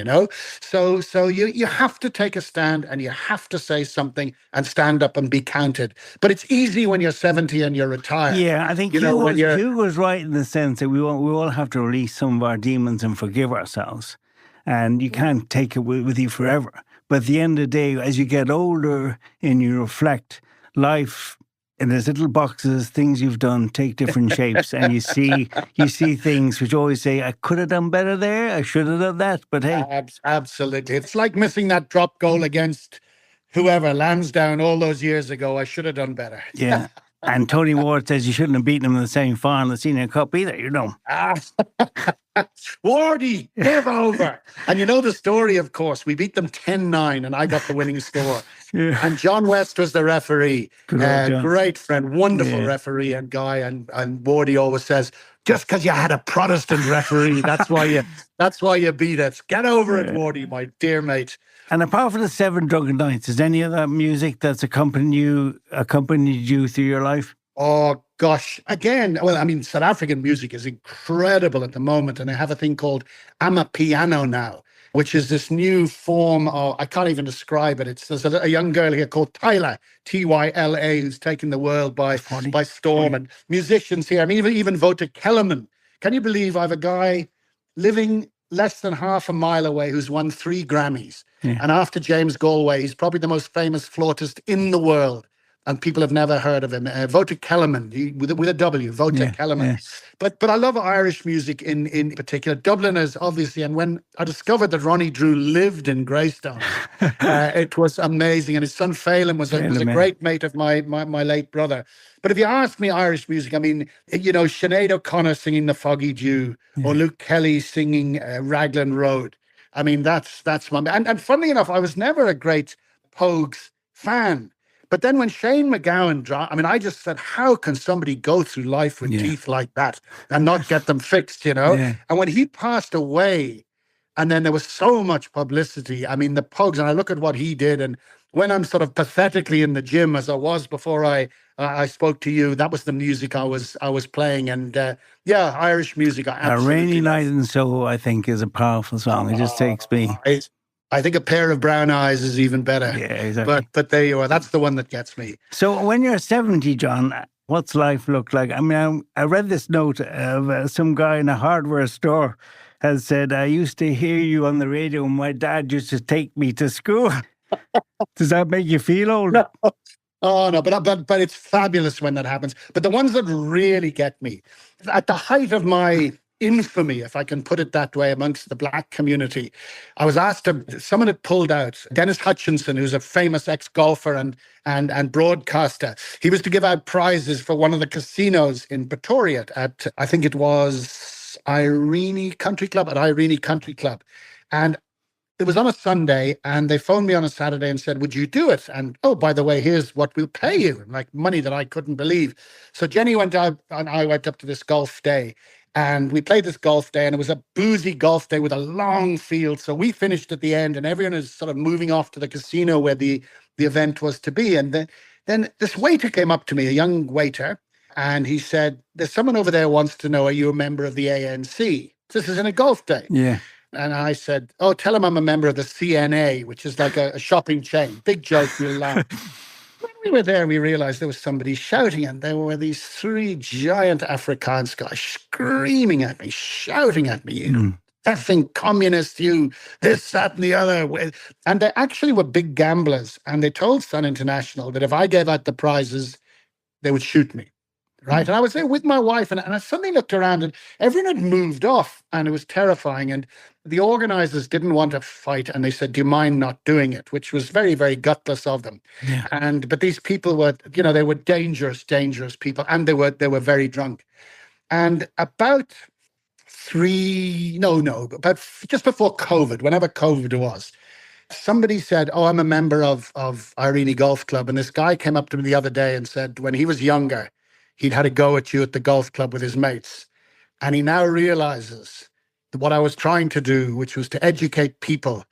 [SPEAKER 7] So you have to take a stand, and you have to say something and stand up and be counted. But it's easy when you're 70 and you're retired.
[SPEAKER 6] Yeah, I think Hugo's right in the sense that we all have to release some of our demons and forgive ourselves. And you can't take it with you forever. But at the end of the day, as you get older and you reflect, life, and there's little boxes, things you've done take different shapes, and you see things which always say, "I could have done better there, I should have done that," but hey.
[SPEAKER 7] Absolutely. It's like missing that drop goal against whoever, Lansdowne, all those years ago. I should have done better.
[SPEAKER 6] Yeah. And Tony Ward says you shouldn't have beaten him in the semi-final of the Senior Cup either,
[SPEAKER 7] Wardy, give over. And you know the story, of course. We beat them 10-9, and I got the winning score.
[SPEAKER 6] Yeah.
[SPEAKER 7] And John West was the referee. Great friend, wonderful referee and guy. And Wardy always says, "Just because you had a Protestant referee, that's why you beat us. Get over it, Wardy, my dear mate."
[SPEAKER 6] And apart from the Seven Drunken Nights, is any of that music that's accompanied you through your life?
[SPEAKER 7] Oh, gosh. Again, well, I mean, South African music is incredible at the moment. And I have a thing called Amapiano now, which is this new form of, I can't even describe it. There's a young girl here called Tyla, Tyla, who's taken the world by storm. And musicians here, I mean, even Wouter Kellerman. Can you believe I have a guy living less than half a mile away who's won 3 Grammys? Yeah. And after James Galway, he's probably the most famous flautist in the world. And people have never heard of him. Wouter Kellerman, with a W, Wouter Kellerman. Yeah. But I love Irish music in particular. Dubliners, obviously. And when I discovered that Ronnie Drew lived in Greystone, it was amazing. And his son Phelan was a great mate of my late brother. But if you ask me Irish music, I mean, Sinead O'Connor singing The Foggy Dew, or Luke Kelly singing Raglan Road. I mean, that's my... And funnily enough, I was never a great Pogues fan. But then when Shane McGowan dropped, I mean, I just said, how can somebody go through life with teeth like that and not get them fixed, Yeah. And when he passed away, and then there was so much publicity, I mean, the Pogues, and I look at what he did, and when I'm sort of pathetically in the gym, as I was before I I spoke to you. That was the music I was playing. And Irish music.
[SPEAKER 6] A Rainy Night in Soho, I think, is a powerful song. It just takes me.
[SPEAKER 7] I think A Pair of Brown Eyes is even better.
[SPEAKER 6] Yeah, exactly.
[SPEAKER 7] But there you are. That's the one that gets me.
[SPEAKER 6] So when you're 70, John, what's life look like? I mean, I read this note of some guy in a hardware store has said, I used to hear you on the radio and my dad used to take me to school. Does that make you feel old?
[SPEAKER 7] No. Oh, no, but it's fabulous when that happens. But the ones that really get me, at the height of my infamy, if I can put it that way, amongst the black community, I was asked someone had pulled out Dennis Hutchinson, who's a famous ex-golfer and broadcaster. He was to give out prizes for one of the casinos in Pretoria at, I think it was Irene Country Club. And it was on a Sunday, and they phoned me on a Saturday and said, would you do it? And, oh, by the way, here's what we'll pay you. Like money that I couldn't believe. So Jenny went out and I went up to this golf day, and we played this golf day, and it was a boozy golf day with a long field. So we finished at the end, and everyone is sort of moving off to the casino where the event was to be. And then this waiter came up to me, a young waiter, and he said, there's someone over there who wants to know, are you a member of the ANC? This is in a golf day.
[SPEAKER 6] Yeah.
[SPEAKER 7] And I said, oh, tell him I'm a member of the CNA, which is like a shopping chain. Big joke, you'll laugh. When we were there, we realized there was somebody shouting, and there were these three giant Afrikaans guys screaming at me, shouting at me, you effing communist, you this, that, and the other. And they actually were big gamblers. And they told Sun International that if I gave out the prizes, they would shoot me. Right. And I was there with my wife, and I suddenly looked around, and everyone had moved off, and it was terrifying. And the organizers didn't want to fight, and they said, do you mind not doing it? Which was very, very gutless of them. Yeah. But these people were, they were dangerous people, and they were very drunk. And about just before COVID, whenever COVID was, somebody said, oh, I'm a member of Irene Golf Club. And this guy came up to me the other day and said, when he was younger, he'd had a go at you at the golf club with his mates. And he now realizes that what I was trying to do, which was to educate people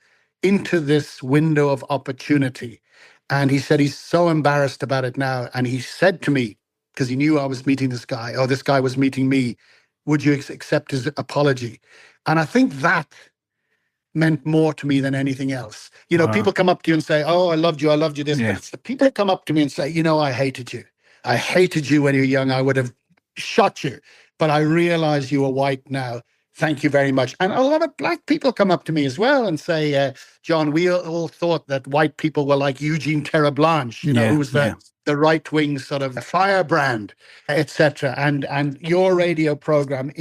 [SPEAKER 7] into this window of opportunity. And he said he's so embarrassed about it now. And he said to me, because he knew I was meeting this guy, or this guy was meeting me, would you accept his apology? And I think that meant more to me than anything else. People come up to you and say, oh, I loved you this. Yeah. But it's the people that come up to me and say, I hated you. I hated you when you were young. I would have shot you. But I realize you are white now. Thank you very much. And a lot of black people come up to me as well and say, John, we all thought that white people were like Eugene Terreblanche, who was the right-wing sort of firebrand, etc. And your radio program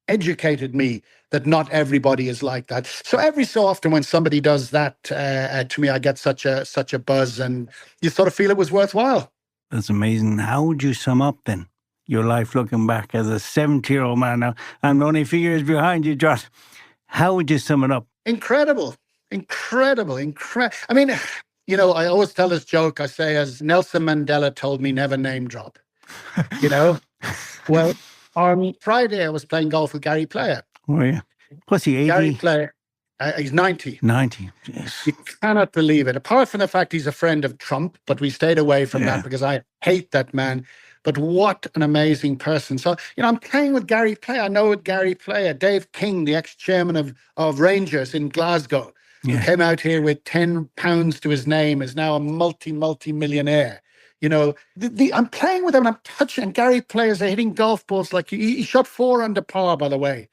[SPEAKER 7] educated me that not everybody is like that. So every so often when somebody does that to me, I get such a buzz, and you sort of feel it was worthwhile.
[SPEAKER 6] That's amazing. How would you sum up then your life looking back as a 70-year-old man now? I'm only a few years behind you, Josh. How would you sum it up? Incredible.
[SPEAKER 7] I mean, I always tell this joke. I say, as Nelson Mandela told me, never name drop. Well, on Friday, I was playing golf with Gary Player.
[SPEAKER 6] Oh, yeah. What's he, 80?
[SPEAKER 7] Gary Player. He's 90.
[SPEAKER 6] 90, yes.
[SPEAKER 7] You cannot believe it. Apart from the fact he's a friend of Trump, but we stayed away from that because I hate that man. But what an amazing person. So, I'm playing with Gary Player. I know with Gary Player, Dave King, the ex-chairman of Rangers in Glasgow, who came out here with £10 to his name, is now a multi-millionaire. I'm playing with him and I'm touching, and Gary Player's hitting golf balls like he shot 4 under par, by the way.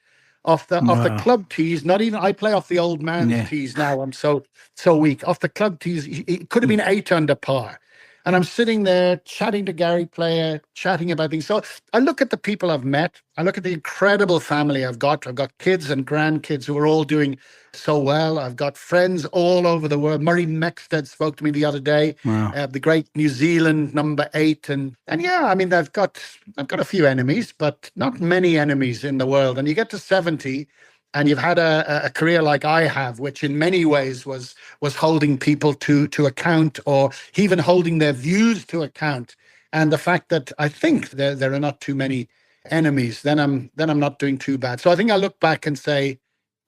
[SPEAKER 7] Off the club tees, not even, I play off the old man's tees now. I'm so weak. Off the club tees, it could have been 8 under par. And I'm sitting there chatting to Gary Player, chatting about things. So I look at the people I've met. I look at the incredible family I've got. I've got kids and grandkids who are all doing so well. I've got friends all over the world. Murray Mexted spoke to me the other day. Wow. The great New Zealand number 8. And yeah, I mean, I've got a few enemies, but not many enemies in the world. And you get to 70 and you've had a career like I have, which in many ways was holding people to account, or even holding their views to account. And the fact that I think there are not too many enemies, then I'm not doing too bad. So I think I look back and say,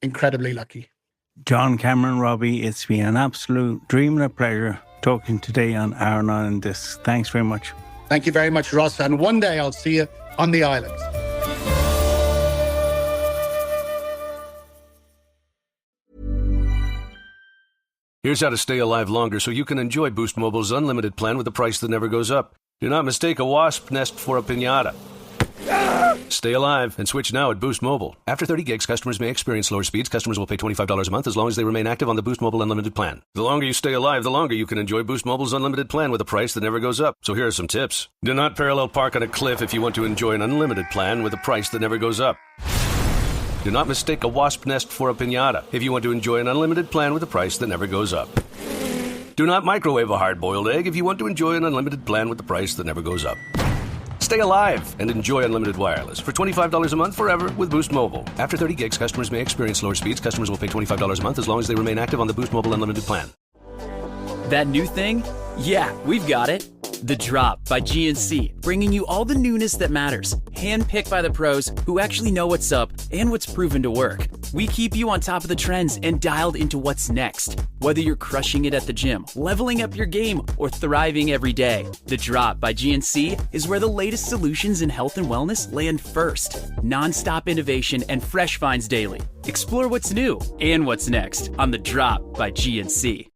[SPEAKER 7] incredibly lucky.
[SPEAKER 6] John Cameron Robbie, it's been an absolute dream and a pleasure talking today on Aran and this. Thanks very much.
[SPEAKER 7] Thank you very much, Ross. And one day I'll see you on the islands.
[SPEAKER 10] Here's how to stay alive longer so you can enjoy Boost Mobile's unlimited plan with a price that never goes up. Do not mistake a wasp nest for a piñata. Stay alive and switch now at Boost Mobile. After 30 gigs, customers may experience slower speeds. Customers will pay $25 a month as long as they remain active on the Boost Mobile Unlimited plan. The longer you stay alive, the longer you can enjoy Boost Mobile's unlimited plan with a price that never goes up. So here are some tips. Do not parallel park on a cliff if you want to enjoy an unlimited plan with a price that never goes up. Do not mistake a wasp nest for a piñata if you want to enjoy an unlimited plan with a price that never goes up. Do not microwave a hard-boiled egg if you want to enjoy an unlimited plan with the price that never goes up. Stay alive and enjoy unlimited wireless for $25 a month forever with Boost Mobile. After 30 gigs, customers may experience slower speeds. Customers will pay $25 a month as long as they remain active on the Boost Mobile Unlimited plan.
[SPEAKER 5] That new thing? Yeah, we've got it. The Drop by GNC, bringing you all the newness that matters. Handpicked by the pros who actually know what's up and what's proven to work. We keep you on top of the trends and dialed into what's next. Whether you're crushing it at the gym, leveling up your game, or thriving every day, The Drop by GNC is where the latest solutions in health and wellness land first. Non-stop innovation and fresh finds daily. Explore what's new and what's next on The Drop by GNC.